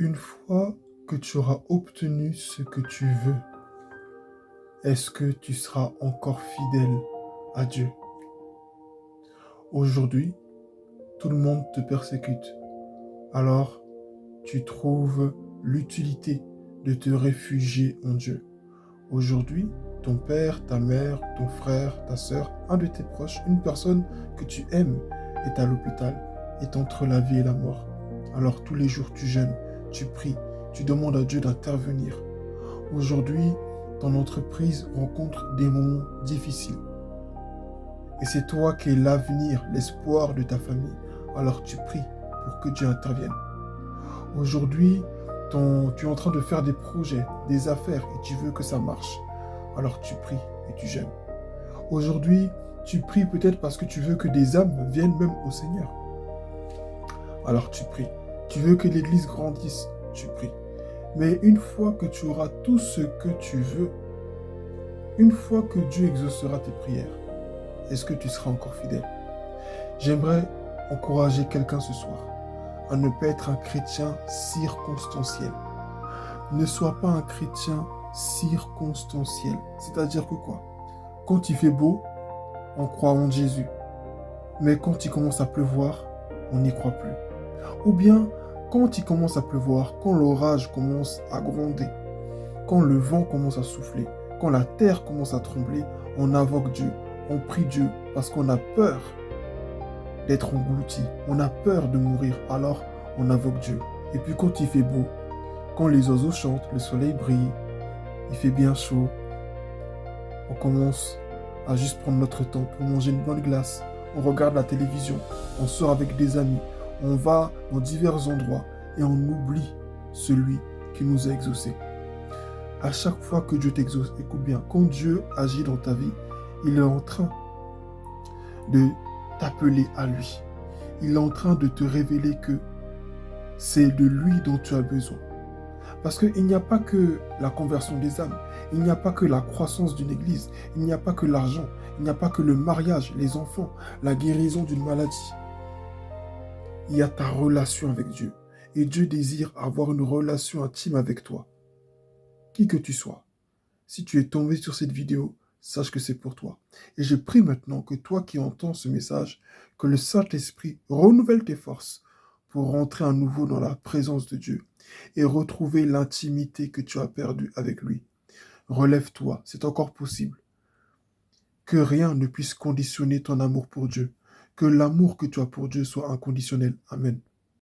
Une fois que tu auras obtenu ce que tu veux, est-ce que tu seras encore fidèle à Dieu? Aujourd'hui, tout le monde te persécute. Alors, tu trouves l'utilité de te réfugier en Dieu. Aujourd'hui, ton père, ta mère, ton frère, ta sœur, un de tes proches, une personne que tu aimes est à l'hôpital, est entre la vie et la mort. Alors tous les jours, tu jeûnes, tu pries, tu demandes à Dieu d'intervenir. Aujourd'hui, ton entreprise rencontre des moments difficiles. Et c'est toi qui es l'avenir, l'espoir de ta famille. Alors tu pries pour que Dieu intervienne. Aujourd'hui, tu es en train de faire des projets, des affaires et tu veux que ça marche. Alors tu pries et tu jeûnes. Aujourd'hui, tu pries peut-être parce que tu veux que des âmes viennent même au Seigneur. Alors tu pries. Tu veux que l'Église grandisse, tu pries. Mais une fois que tu auras tout ce que tu veux, une fois que Dieu exaucera tes prières, est-ce que tu seras encore fidèle? J'aimerais encourager quelqu'un ce soir à ne pas être un chrétien circonstanciel. Ne sois pas un chrétien circonstanciel. C'est-à-dire que quoi? Quand il fait beau, on croit en Jésus. Mais quand il commence à pleuvoir, on n'y croit plus. Ou bien, quand il commence à pleuvoir, quand l'orage commence à gronder, quand le vent commence à souffler, quand la terre commence à trembler, on invoque Dieu, on prie Dieu parce qu'on a peur d'être englouti, on a peur de mourir, alors on invoque Dieu. Et puis quand il fait beau, quand les oiseaux chantent, le soleil brille, il fait bien chaud, on commence à juste prendre notre temps pour manger une bonne glace, on regarde la télévision, on sort avec des amis, on va dans divers endroits et on oublie celui qui nous a exaucés. À chaque fois que Dieu t'exauce, écoute bien, quand Dieu agit dans ta vie, il est en train de t'appeler à lui. Il est en train de te révéler que c'est de lui dont tu as besoin. Parce qu'il n'y a pas que la conversion des âmes, il n'y a pas que la croissance d'une église, il n'y a pas que l'argent, il n'y a pas que le mariage, les enfants, la guérison d'une maladie. Il y a ta relation avec Dieu. Et Dieu désire avoir une relation intime avec toi. Qui que tu sois. Si tu es tombé sur cette vidéo, sache que c'est pour toi. Et je prie maintenant que toi qui entends ce message, que le Saint-Esprit renouvelle tes forces pour rentrer à nouveau dans la présence de Dieu et retrouver l'intimité que tu as perdue avec lui. Relève-toi, c'est encore possible. Que rien ne puisse conditionner ton amour pour Dieu. Que l'amour que tu as pour Dieu soit inconditionnel. Amen.